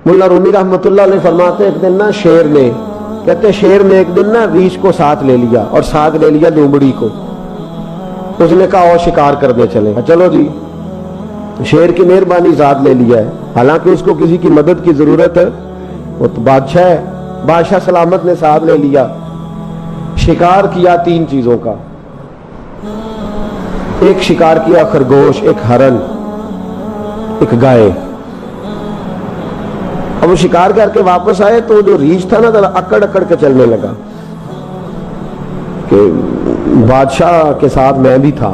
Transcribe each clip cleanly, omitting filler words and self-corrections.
ملا رومی رحمۃ اللہ علیہ فرماتے ہیں ایک دن نا شیر نے، کہتے ہیں شیر نے ایک دن نا ریچھ کو ساتھ لے لیا اور ساتھ لے لیا لومڑی کو. اس نے کہا اور شکار کرنے چلے. چلو جی، شیر کی مہربانی ذات لے لیا ہے، حالانکہ اس کو کسی کی مدد کی ضرورت ہے، وہ تو بادشاہ ہے. بادشاہ سلامت نے ساتھ لے لیا. شکار کیا 3 چیزوں کا. ایک شکار کیا خرگوش، ایک ہرن، ایک گائے. اب وہ شکار کر کے واپس آئے تو جو ریچھ تھا نا ذرا اکڑ اکڑ کے چلنے لگا کہ بادشاہ کے ساتھ میں بھی تھا،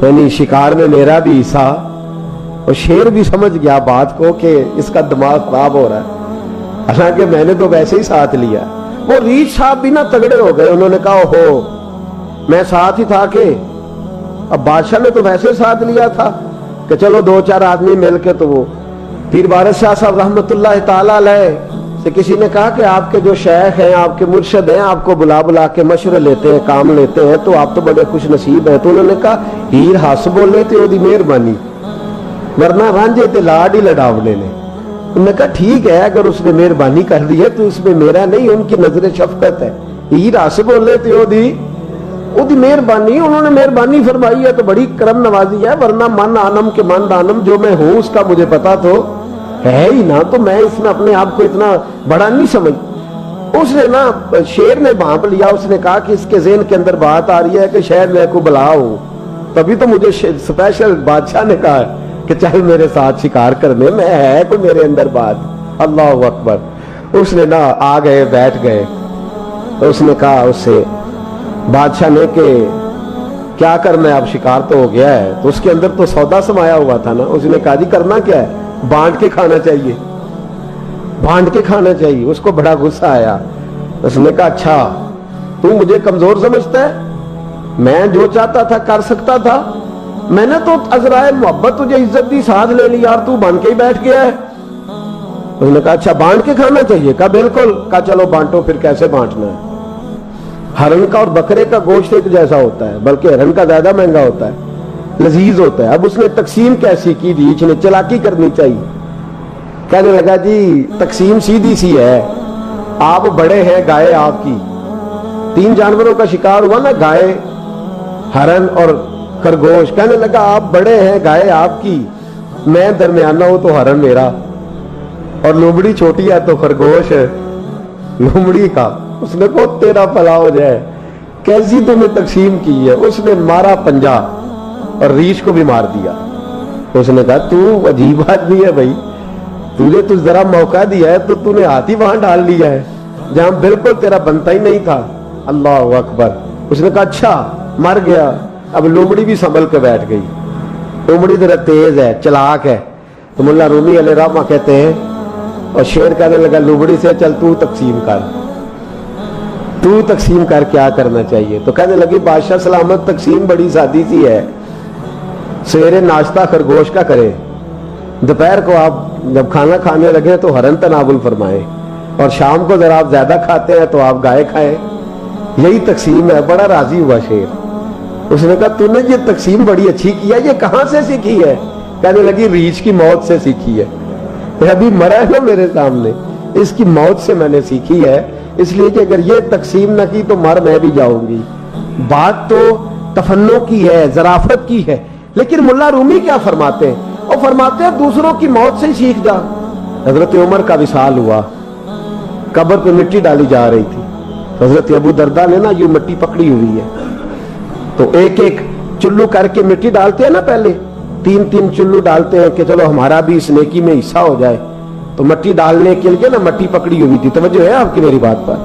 یعنی شکار میں میرا بھی حصہ. اور شیر بھی سمجھ گیا بات کو کہ اس کا دماغ خراب ہو رہا ہے، حالانکہ میں نے تو ویسے ہی ساتھ لیا. وہ ریچھ صاحب بھی نا تگڑے ہو گئے. انہوں نے کہا ہو میں ساتھ ہی تھا کہ اب بادشاہ نے تو ویسے ساتھ لیا تھا کہ چلو 2-4 آدمی مل کے. تو وہ پیر بارش شاہ صاحب رحمۃ اللہ تعالی علیہ سے کسی نے کہا کہ آپ کے جو شیخ ہیں، آپ کے مرشد ہیں، آپ کو بلا بلا کے مشورے لیتے ہیں، کام لیتے ہیں، تو آپ تو بڑے خوش نصیب ہیں. تو انہوں نے کہا ہیر ہس بولے تے دی مہربانی، ورنہ رانجے تے لاڈ ہی لڑاونے نے. انہوں نے کہا ٹھیک ہے، اگر اس نے مہربانی کر دی ہے تو اس میں میرا نہیں، ان کی نظر شفقت ہے. ہیر ہس بولے تے او دی مہربانی، انہوں نے مہربانی فرمائی ہے تو بڑی کرم نوازی ہے، ورنہ من آنم کے من دانم، جو میں ہوں اس کا مجھے پتا تو ہے ہی نا، تو میں اس میں اپنے آپ کو اتنا بڑا نہیں سمجھ. اس نے نا شیر نے بھانپ لیا. اس نے کہا کہ اس کے ذہن کے اندر بات آ رہی ہے کہ شاید میں کو بلا ہوں، تبھی تو مجھے اسپیشل بادشاہ نے کہا کہ چل میرے ساتھ شکار کرنے میں، ہے کوئی میرے اندر بات. اللہ اکبر. اس نے نا آ گئے، بیٹھ گئے. اس نے کہا اس سے بادشاہ نے کہ کیا کرنا ہے، اب شکار تو ہو گیا ہے. تو اس کے اندر تو سودا سمایا ہوا تھا نا. اس نے کہا جی کرنا کیا ہے، بانٹ کے کھانا چاہیے، بانٹ کے کھانا چاہیے. اس کو بڑا غصہ آیا. اس نے کہا اچھا تو مجھے کمزور سمجھتا ہے، میں جو چاہتا تھا کر سکتا تھا، میں نے تو عذرائے محبت تجھے عزت دی، ساتھ لے لی اور تو بن کے ہی بیٹھ گیا ہے. اس نے کہا اچھا بانٹ کے کھانا چاہیے. کہا بالکل. کہا چلو بانٹو. پھر کیسے بانٹنا ہے؟ ہرن کا اور بکرے کا گوشت ایک جیسا ہوتا ہے، بلکہ ہرن کا زیادہ مہنگا ہوتا ہے، لذیذ ہوتا ہے. اب اس نے تقسیم کیسی کی؟ ریچھ نے چلاکی کرنی چاہیے. کہنے لگا جی تقسیم سیدھی سی ہے، آپ بڑے ہیں، گائے آپ کی. 3 جانوروں کا شکار ہوا نا، گائے، ہرن اور خرگوش. کہنے لگا آپ بڑے ہیں، گائے آپ کی، میں درمیانہ ہوں تو ہرن میرا، اور لومڑی چھوٹی ہے تو خرگوش لومڑی کا. اس نے کہا تیرا بھلا ہو جائے، کیسی تم نے تقسیم کی ہے. اس نے مارا پنجا اور ریچھ کو بھی مار دیا. اس نے کہا تو عجیب آدمی ہے بھائی، تجھے تو ذرا موقع دیا ہے تو تو نے ہاتھ ہی وہاں ڈال لیا ہے جہاں بالکل تیرا بنتا ہی نہیں تھا. اللہ اکبر. اس نے کہا اچھا مر گیا. اب لومڑی بھی سنبھل کے بیٹھ گئی. لومڑی ذرا تیز ہے، چلاک ہے. تو ملا رومی علیہ رحمہ کہتے ہیں، اور شیر کہنے لگا لومڑی سے چل تو تقسیم کر، تو تقسیم کر کیا کرنا چاہیے. تو کہنے لگی بادشاہ سلامت تقسیم بڑی سادی سی ہے، سویرے ناشتہ خرگوش کا کرے، دوپہر کو آپ جب کھانا کھانے لگے تو ہرن تناول فرمائیں، اور شام کو ذرا آپ زیادہ کھاتے ہیں تو آپ گائے کھائیں. یہی تقسیم ہے. بڑا راضی ہوا شیر. اس نے کہا تو نے یہ تقسیم بڑی اچھی کی ہے، یہ کہاں سے سیکھی ہے؟ کہنے لگی ریچھ کی موت سے سیکھی ہے. ابھی مرا ہے نا میرے سامنے، اس کی موت سے میں نے سیکھی ہے، اس لیے کہ اگر یہ تقسیم نہ کی تو مر میں بھی جاؤں گی. بات تو تفنن کی ہے، ظرافت کی ہے. لیکن ملا رومی کیا فرماتے ہیں؟ وہ فرماتے ہیں دوسروں کی موت سے ہی سیکھ جا. حضرت عمر کا وصال ہوا، قبر پہ مٹی ڈالی جا رہی تھی. حضرت ابو درداء نے نا یہ مٹی پکڑی ہوئی ہے، تو ایک ایک چلو کر کے مٹی ڈالتے ہیں نا، پہلے 3 چلو ڈالتے ہیں کہ چلو ہمارا بھی اس نیکی میں حصہ ہو جائے. تو مٹی ڈالنے کے لیے نا مٹی پکڑی ہوئی تھی. توجہ ہے آپ کی میری بات پر؟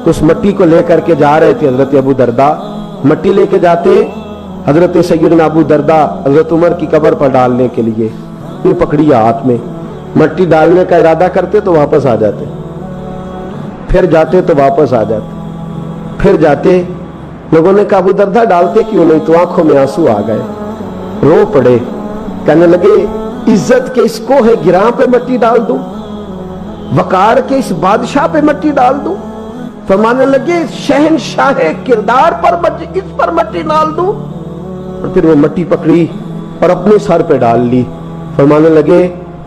تو اس مٹی کو لے کر کے جا رہے تھے حضرت ابو درداء. مٹی لے کے جاتے حضرت سیدنا ابو درداء حضرت عمر کی قبر پر ڈالنے کے لیے، یہ پکڑی ہاتھ میں، مٹی ڈالنے کا ارادہ کرتے تو واپس آ جاتے، پھر جاتے تو واپس آ جاتے، پھر جاتے. لوگوں نے کہا ابو درداء ڈالتے کیوں نہیں؟ تو آنکھوں میں آنسو آ گئے، رو پڑے. کہنے لگے عزت کے اس کوہ گراں پہ مٹی ڈال دوں، وقار کے اس بادشاہ پہ مٹی ڈال دوں؟ فرمانے لگے شہنشاہ کردار پر اس پر مٹی ڈال دوں. اور پھر وہ مٹی پکڑی اور اپنے سر پہ ڈال لی. فرمانے لگے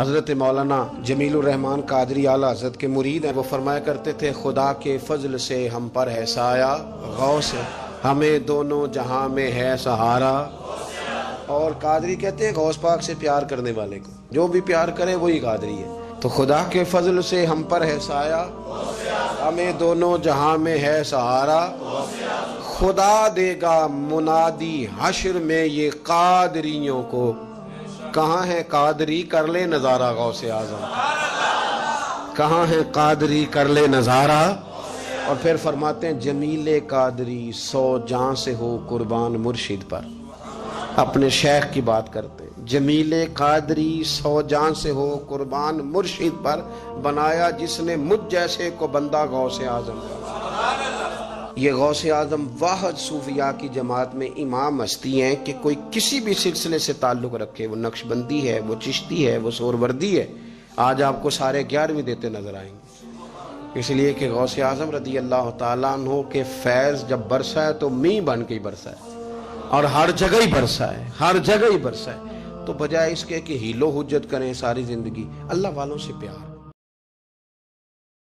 حضرت مولانا جمیل الرحمان قادری اعلیٰ حضرت کے مرید ہیں، وہ فرمایا کرتے تھے خدا کے فضل سے ہم پر ہے سایہ غوث ہمیں دونوں جہاں میں ہے سہارا. اور قادری کہتے ہیں غوث پاک سے پیار کرنے والے کو جو بھی پیار کرے وہی قادری ہے. تو خدا کے فضل سے ہم پر ہے سایہ ہمیں دونوں جہاں میں ہے سہارا. خدا دے گا منادی حشر میں یہ قادریوں کو، کہاں ہے قادری کر لے نظارہ غوث اعظم، کہاں ہے قادری کر لے نظارہ. اور پھر فرماتے ہیں جمیل قادری 100 جان سے ہو قربان مرشد پر. اپنے شیخ کی بات کرتے ہیں، جمیل قادری 100 جان سے ہو قربان مرشد پر، بنایا جس نے مجھ جیسے کو بندہ غوث اعظم کا. یہ غوث اعظم واحد صوفیاء کی جماعت میں امام ہستی ہیں کہ کوئی کسی بھی سلسلے سے تعلق رکھے، وہ نقشبندی ہے، وہ چشتی ہے، وہ سہروردی ہے، آج آپ کو سارے 11ویں دیتے نظر آئیں گے. اس لیے کہ غوث اعظم رضی اللہ تعالیٰ عنہ کے فیض جب برسا ہے تو می بن کے ہی برسا ہے، اور ہر جگہ ہی برسا ہے، ہر جگہ ہی برسا ہے. تو بجائے اس کے کہ ہیلو حجت کریں ساری زندگی، اللہ والوں سے پیار.